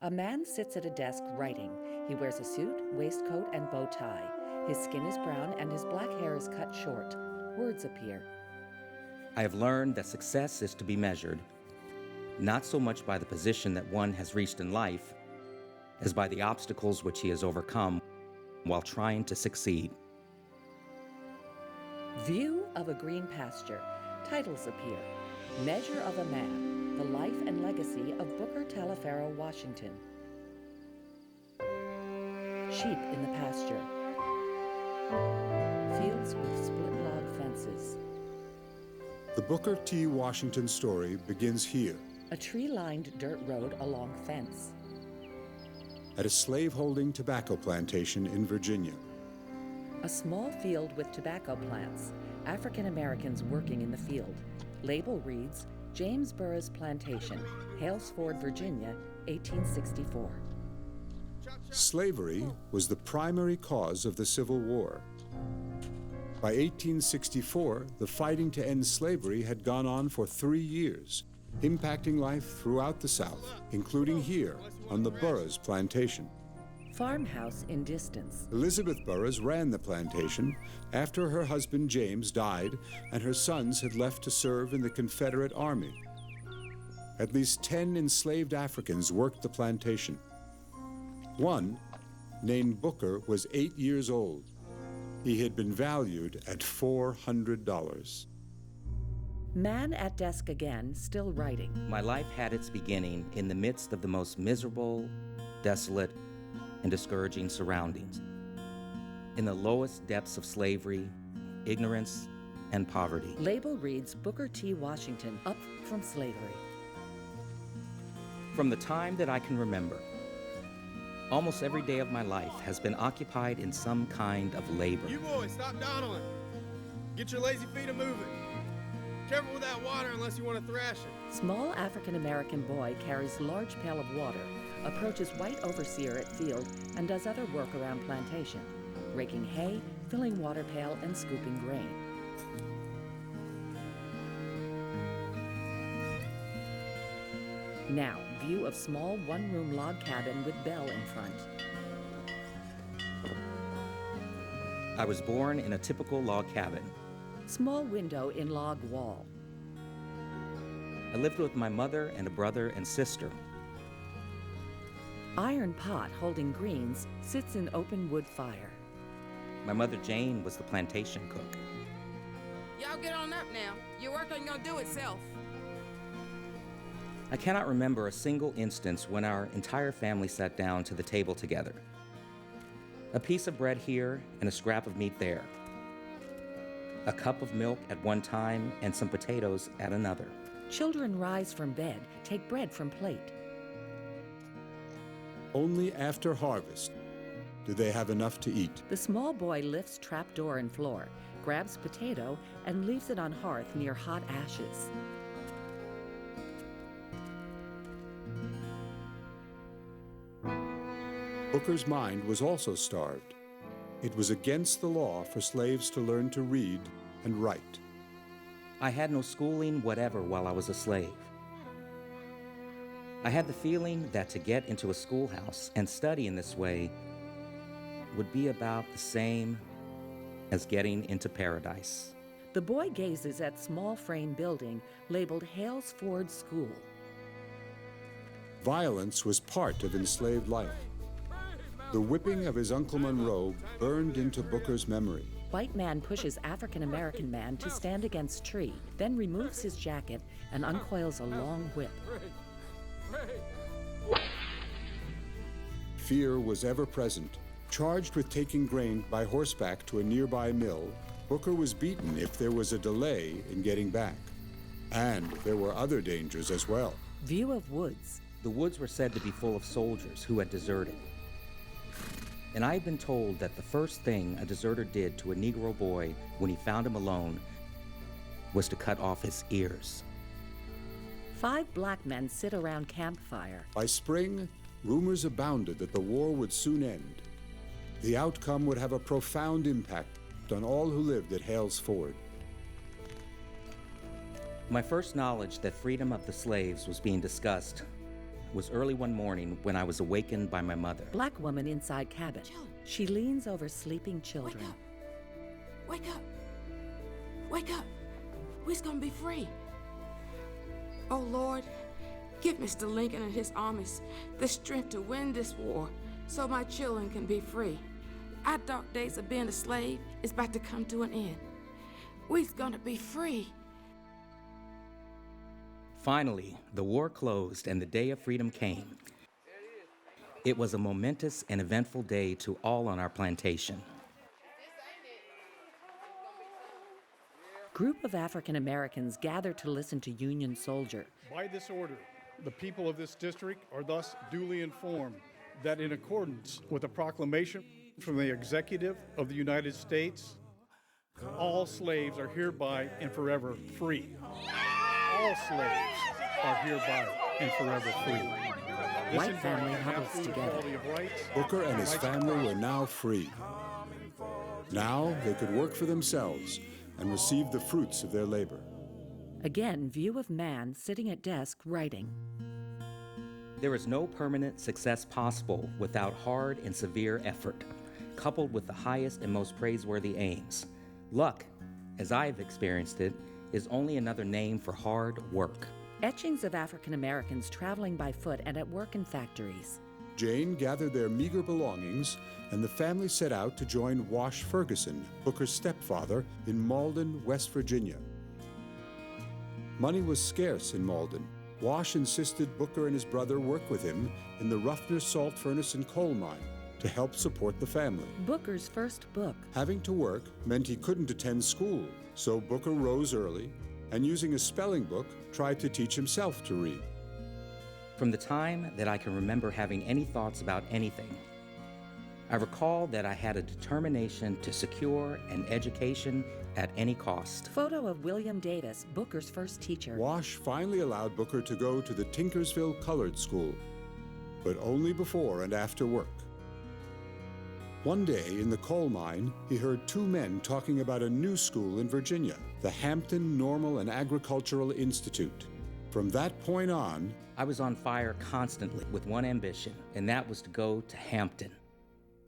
A man sits at a desk writing. He wears a suit, waistcoat, and bow tie. His skin is brown and his black hair is cut short. Words appear. I have learned that success is to be measured, not so much by the position that one has reached in life, as by the obstacles which he has overcome while trying to succeed. View of a green pasture. Titles appear. Measure of a Man, The Life and Legacy of Booker Taliaferro, Washington. Sheep in the pasture. Fields with split log fences. The Booker T. Washington story begins here, A tree-lined dirt road along fence. at a slaveholding tobacco plantation in Virginia. A small field with tobacco plants. African Americans working in the field. Label reads, James Burroughs Plantation, Hales Ford, Virginia, 1864. Slavery was the primary cause of the Civil War. By 1864, the fighting to end slavery had gone on for 3 years, impacting life throughout the South, including here on the Burroughs Plantation. Farmhouse in distance. Elizabeth Burroughs ran the plantation after her husband James died and her sons had left to serve in the Confederate Army. At least 10 enslaved Africans worked the plantation. One, named Booker, was 8 years old. He had been valued at $400. Man at desk again, still writing. My life had its beginning in the midst of the most miserable, desolate, and discouraging surroundings. In the lowest depths of slavery, ignorance, and poverty. Label reads Booker T. Washington, Up from Slavery. From the time that I can remember, almost every day of my life has been occupied in some kind of labor. You boys, stop dawdling. Get your lazy feet a-moving. Careful with that water unless you want to thrash it. Small African American boy carries large pail of water, approaches white overseer at field, and does other work around plantation, raking hay, filling water pail, and scooping grain. Now, view of small one-room log cabin with bell in front. I was born in a typical log cabin. Small window in log wall. I lived with my mother and a brother and sister. Iron pot holding greens sits in open wood fire. My mother Jane was the plantation cook. Y'all get on up now. Your work ain't gonna do itself. I cannot remember a single instance when our entire family sat down to the table together. A piece of bread here and a scrap of meat there. A cup of milk at one time and some potatoes at another. Children rise from bed, take bread from plate. Only after harvest do they have enough to eat. The small boy lifts trapdoor and floor, grabs potato, and leaves it on hearth near hot ashes. Booker's mind was also starved. It was against the law for slaves to learn to read and write. I had no schooling whatever while I was a slave. I had the feeling that to get into a schoolhouse and study in this way would be about the same as getting into paradise. The boy gazes at small frame building labeled Hales Ford School. Violence was part of enslaved life. The whipping of his Uncle Monroe burned into Booker's memory. White man pushes African American man to stand against tree, then removes his jacket and uncoils a long whip. Fear was ever present. Charged with taking grain by horseback to a nearby mill, Booker was beaten if there was a delay in getting back. And there were other dangers as well. View of woods. The woods were said to be full of soldiers who had deserted. And I had been told that the first thing a deserter did to a Negro boy when he found him alone was to cut off his ears. 5 black men sit around campfire. By spring, rumors abounded that the war would soon end. The outcome would have a profound impact on all who lived at Hales Ford. My first knowledge that freedom of the slaves was being discussed was early one morning when I was awakened by my mother. Black woman inside cabin. She leans over sleeping children. Wake up! Wake up! We's gonna be free. Oh Lord, give Mr. Lincoln and his armies the strength to win this war so my children can be free. Our dark days of being a slave is about to come to an end. We's gonna be free. Finally, the war closed and the day of freedom came. It was a momentous and eventful day to all on our plantation. Group of African Americans gathered to listen to Union soldier. By this order, the people of this district are thus duly informed that in accordance with a proclamation from the Executive of the United States, all slaves are hereby and forever free. All slaves are hereby and forever free. This White family environment huddles absolute together. equality of rights, Booker and his rights- family were now free. Now they could work for themselves and receive the fruits of their labor. Again, view of man sitting at desk writing. There is no permanent success possible without hard and severe effort, coupled with the highest and most praiseworthy aims. Luck, as I have experienced it, is only another name for hard work. Etchings of African Americans traveling by foot and at work in factories. Jane gathered their meager belongings, and the family set out to join Wash Ferguson, Booker's stepfather, in Malden, West Virginia. Money was scarce in Malden. Wash insisted Booker and his brother work with him in the Ruffner salt furnace and coal mine to help support the family. Booker's first book. Having to work meant he couldn't attend school, so Booker rose early and, using a spelling book, tried to teach himself to read. From the time that I can remember having any thoughts about anything, I recall that I had a determination to secure an education at any cost. Photo of William Davis, Booker's first teacher. Wash finally allowed Booker to go to the Tinkersville Colored School, but only before and after work. One day in the coal mine, he heard two men talking about a new school in Virginia, the Hampton Normal and Agricultural Institute. From that point on, I was on fire constantly with one ambition, and that was to go to Hampton.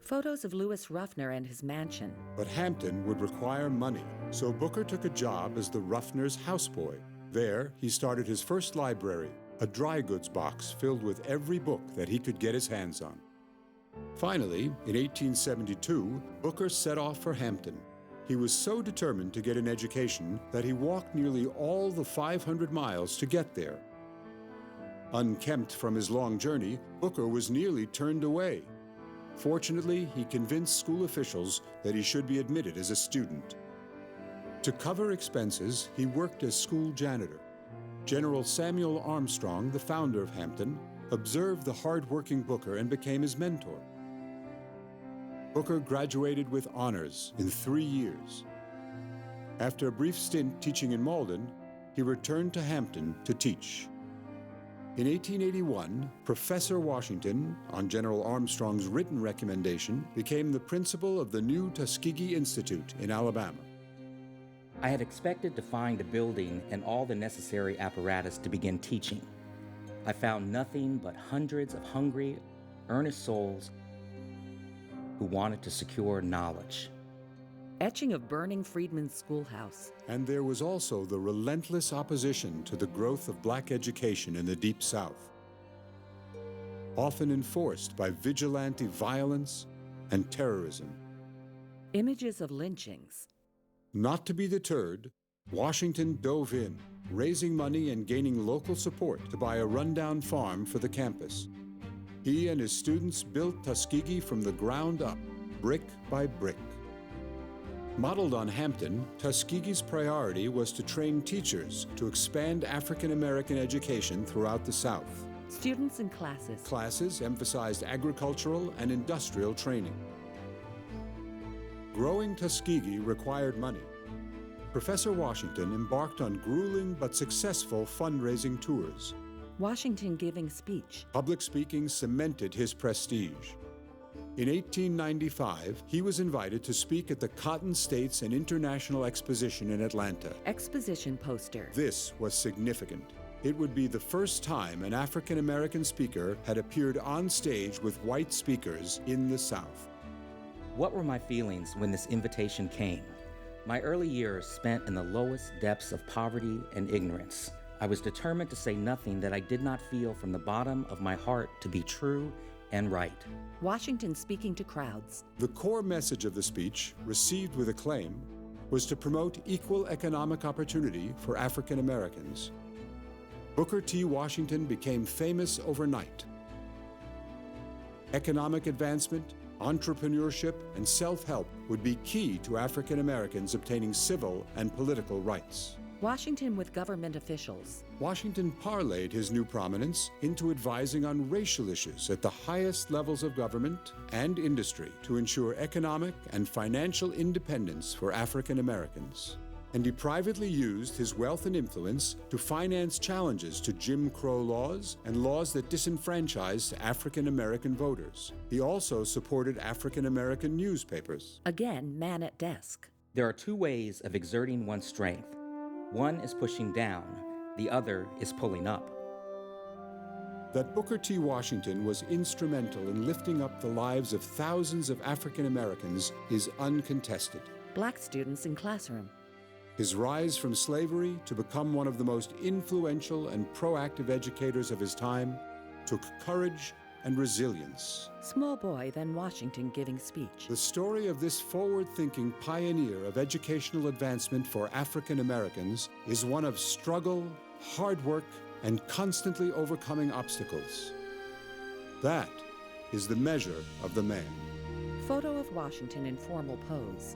Photos of Lewis Ruffner and his mansion. but Hampton would require money, so Booker took a job as the Ruffner's houseboy. There, he started his first library, a dry goods box filled with every book that he could get his hands on. Finally, in 1872, Booker set off for Hampton. He was so determined to get an education that he walked nearly all the 500 miles to get there. Unkempt from his long journey, Booker was nearly turned away. Fortunately, he convinced school officials that he should be admitted as a student. To cover expenses, he worked as school janitor. General Samuel Armstrong, the founder of Hampton, observed the hard-working Booker and became his mentor. Booker graduated with honors in 3 years. After a brief stint teaching in Malden, he returned to Hampton to teach. In 1881, Professor Washington, on General Armstrong's written recommendation, became the principal of the new Tuskegee Institute in Alabama. I had expected to find a building and all the necessary apparatus to begin teaching. I found nothing but hundreds of hungry, earnest souls who wanted to secure knowledge. Etching of burning Freedman's schoolhouse. And there was also the relentless opposition to the growth of black education in the Deep South, often enforced by vigilante violence and terrorism. Images of lynchings. Not to be deterred, Washington dove in, raising money and gaining local support to buy a rundown farm for the campus. He and his students built Tuskegee from the ground up, brick by brick. Modeled on Hampton, Tuskegee's priority was to train teachers to expand African American education throughout the South. Students and classes. Classes emphasized agricultural and industrial training. Growing Tuskegee required money. Professor Washington embarked on grueling but successful fundraising tours. Washington giving speech. Public speaking cemented his prestige. In 1895, he was invited to speak at the Cotton States and International Exposition in Atlanta. Exposition poster. This was significant. It would be the first time an African American speaker had appeared on stage with white speakers in the South. What were my feelings when this invitation came? My early years spent in the lowest depths of poverty and ignorance. I was determined to say nothing that I did not feel from the bottom of my heart to be true and right. Washington speaking to crowds. The core message of the speech, received with acclaim, was to promote equal economic opportunity for African Americans. Booker T. Washington became famous overnight. Economic advancement, entrepreneurship, and self-help would be key to African Americans obtaining civil and political rights. Washington with government officials. Washington parlayed his new prominence into advising on racial issues at the highest levels of government and industry to ensure economic and financial independence for African Americans. And he privately used his wealth and influence to finance challenges to Jim Crow laws and laws that disenfranchised African American voters. He also supported African American newspapers. Again, man at desk. There are two ways of exerting one's strength. One is pushing down, the other is pulling up. That Booker T. Washington was instrumental in lifting up the lives of thousands of African Americans is uncontested. Black students in classroom. His rise from slavery to become one of the most influential and proactive educators of his time took courage and resilience. Small boy, then Washington giving speech. The story of this forward-thinking pioneer of educational advancement for African Americans is one of struggle, hard work, and constantly overcoming obstacles. That is the measure of the man. Photo of Washington in formal pose.